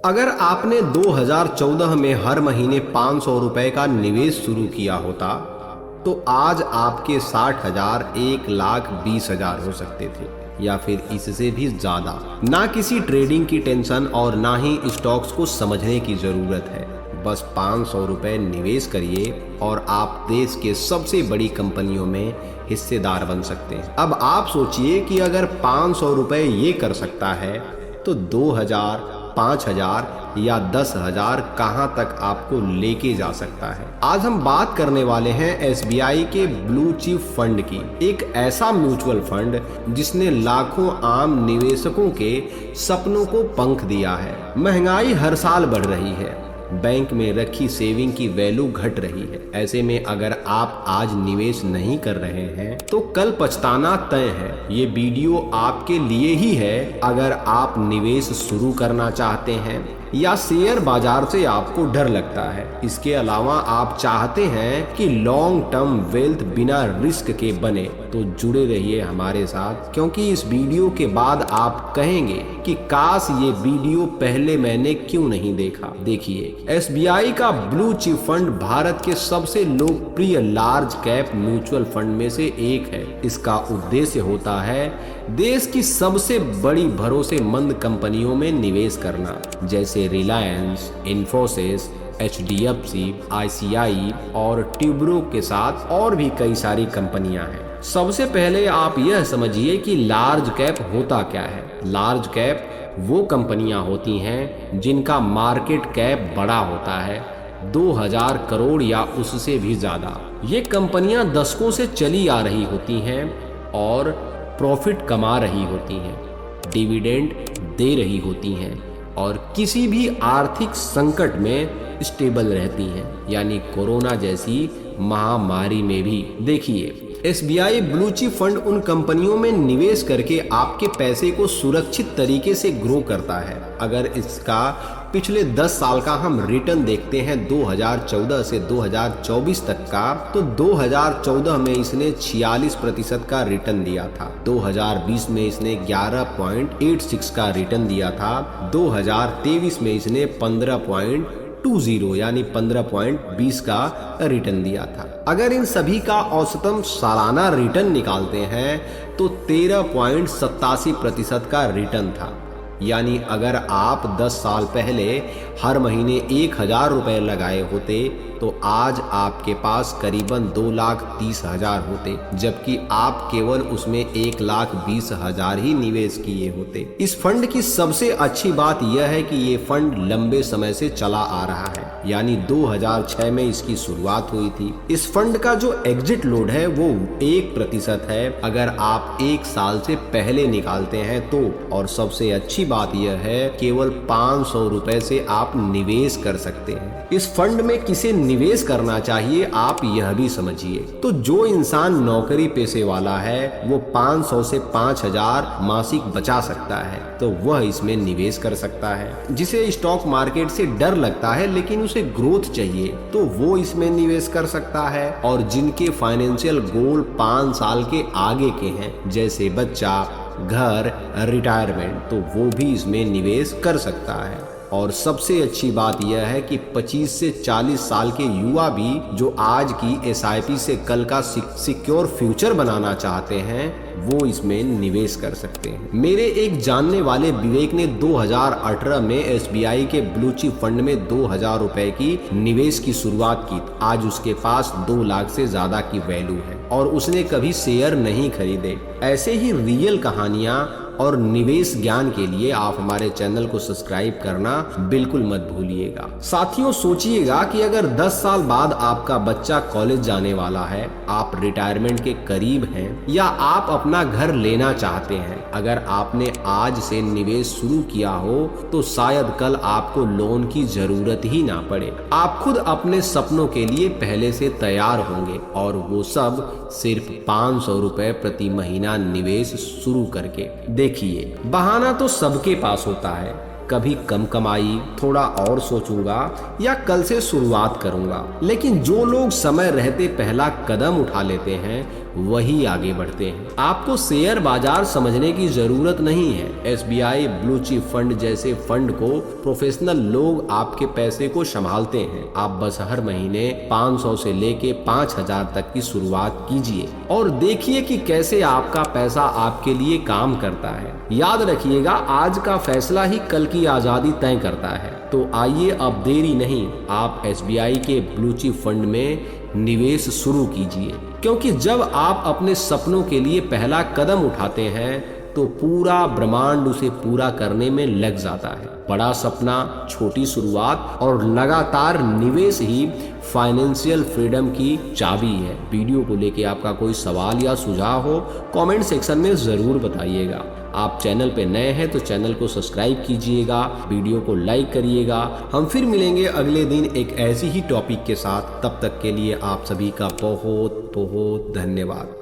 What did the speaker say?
अगर आपने 2014 में हर महीने 500 रुपए का निवेश शुरू किया होता तो आज आपके 60,000 1,20,000 हो सकते थे, या फिर इससे भी ज्यादा। ना किसी ट्रेडिंग की टेंशन और ना ही स्टॉक्स को समझने की जरूरत है। बस 500 रुपए निवेश करिए और आप देश के सबसे बड़ी कंपनियों में हिस्सेदार बन सकते हैं। अब आप सोचिए कि अगर 500 रुपए ये कर सकता है तो 2,000, 5,000 या 10,000 कहां तक आपको लेके जा सकता है। आज हम बात करने वाले हैं एसबीआई के ब्लू चिप फंड की, एक ऐसा म्यूचुअल फंड जिसने लाखों आम निवेशकों के सपनों को पंख दिया है। महंगाई हर साल बढ़ रही है, बैंक में रखी सेविंग की वैल्यू घट रही है। ऐसे में अगर आप आज निवेश नहीं कर रहे हैं तो कल पछताना तय है। ये वीडियो आपके लिए ही है। अगर आप निवेश शुरू करना चाहते हैं या शेयर बाजार से आपको डर लगता है, इसके अलावा आप चाहते हैं कि लॉन्ग टर्म वेल्थ बिना रिस्क के बने, तो जुड़े रहिए हमारे साथ, क्योंकि इस वीडियो के बाद आप कहेंगे कि काश ये वीडियो पहले मैंने क्यों नहीं देखा। देखिए, एसबीआई का ब्लू चिप फंड भारत के सबसे लोकप्रिय लार्ज कैप म्यूचुअल फंड में से एक है। इसका उद्देश्य होता है देश की सबसे बड़ी भरोसेमंद कंपनियों में निवेश करना, जैसे रिलायंस, इन्फोसिस, HDFC, ICI और ट्यूबरो के साथ और भी कई सारी कंपनियां हैं। सबसे पहले आप यह समझिए कि लार्ज कैप होता क्या है। लार्ज कैप वो कंपनियां होती हैं जिनका मार्केट कैप बड़ा होता है, 2,000 करोड़ या उससे भी ज्यादा। ये कंपनियां दशकों से चली आ रही होती हैं और प्रॉफिट कमा रही होती हैं, डिविडेंड दे रही होती हैं और किसी भी आर्थिक संकट में स्टेबल रहती हैं, यानी कोरोना जैसी महामारी में भी। देखिए, एसबीआई ब्लू चिप फंड उन कंपनियों में निवेश करके आपके पैसे को सुरक्षित तरीके से ग्रो करता है। अगर इसका पिछले 10 साल का हम रिटर्न देखते हैं 2014 से 2024 तक का, तो 2014 में इसने 46% का रिटर्न दिया था, 2020 में इसने 11.86 का रिटर्न दिया था, 2023 में इसने 15.20 यानी 15.20 का रिटर्न दिया था। अगर इन सभी का औसतन सालाना रिटर्न निकालते हैं तो 13.87% का रिटर्न था। यानी अगर आप 10 साल पहले हर महीने 1,000 रुपए लगाए होते तो आज आपके पास करीबन 2,30,000 होते, जबकि आप केवल उसमें 1,20,000 ही निवेश किए होते। इस फंड की सबसे अच्छी बात यह है कि ये फंड लंबे समय से चला आ रहा है, यानी 2006 में इसकी शुरुआत हुई थी। इस फंड का जो एग्जिट लोड है वो 1% है अगर आप 1 साल से पहले निकालते हैं तो। और सबसे अच्छी बात यह है, केवल 500 रुपए से आप निवेश कर सकते हैं। इस फंड में किसे निवेश करना चाहिए आप यह भी समझिए। तो जो इंसान नौकरी पेशे वाला है वो 500 से 5,000 मासिक बचा सकता है तो वह इसमें निवेश कर सकता है। जिसे स्टॉक मार्केट से डर लगता है लेकिन उसे ग्रोथ चाहिए तो वो इसमें निवेश कर सकता है। और जिनके फाइनेंशियल गोल 5 साल के आगे के हैं, जैसे बच्चा, घर, रिटायरमेंट, तो वो भी इसमें निवेश कर सकता है। और सबसे अच्छी बात यह है कि 25 से 40 साल के युवा भी जो आज की एसआईपी से कल का सिक्योर फ्यूचर बनाना चाहते हैं वो इसमें निवेश कर सकते हैं। मेरे एक जानने वाले विवेक ने 2018 में एसबीआई के ब्लू चिप फंड में 2,000 रुपए की निवेश की शुरुआत की। आज उसके पास 2 लाख से ज्यादा की वैल्यू है और उसने कभी शेयर नहीं खरीदे। ऐसे ही रियल कहानियां और निवेश ज्ञान के लिए आप हमारे चैनल को सब्सक्राइब करना बिल्कुल मत भूलिएगा। साथियों, सोचिएगा कि अगर 10 साल बाद आपका बच्चा कॉलेज जाने वाला है, आप रिटायरमेंट के करीब हैं या आप अपना घर लेना चाहते हैं, अगर आपने आज से निवेश शुरू किया हो तो शायद कल आपको लोन की जरूरत ही ना पड़े। आप खुद अपने सपनों के लिए पहले से तैयार होंगे और वो सब सिर्फ 500 रुपए प्रति महीना निवेश शुरू करके। देखिए, बहाना तो सबके पास होता है, कभी कम कमाई, थोड़ा और सोचूंगा या कल से शुरुआत करूंगा। लेकिन जो लोग समय रहते पहला कदम उठा लेते हैं वही आगे बढ़ते हैं। आपको शेयर बाजार समझने की जरूरत नहीं है। SBI ब्लू चिप फंड जैसे फंड को प्रोफेशनल लोग आपके पैसे को संभालते हैं। आप बस हर महीने 500 से लेके 5000 तक की शुरुआत कीजिए और देखिए कि कैसे आपका पैसा आपके लिए काम करता है। याद रखिएगा, आज का फैसला ही कल की आजादी तय करता है। तो आइए अब देरी नहीं, आप SBI के ब्लू चिप फंड में निवेश शुरू कीजिए, क्योंकि जब आप अपने सपनों के लिए पहला कदम उठाते हैं तो पूरा ब्रह्मांड उसे पूरा करने में लग जाता है। बड़ा सपना, छोटी शुरुआत और लगातार निवेश ही फाइनेंशियल फ्रीडम की चाबी है। वीडियो को लेके आपका कोई सवाल या सुझाव हो कमेंट सेक्शन में ज़रूर बताइएगा। आप चैनल पे नए हैं तो चैनल को सब्सक्राइब कीजिएगा, वीडियो को लाइक करिएगा। हम फिर मिलेंगे अगले दिन एक ऐसी ही टॉपिक के साथ। तब तक के लिए आप सभी का बहुत बहुत धन्यवाद।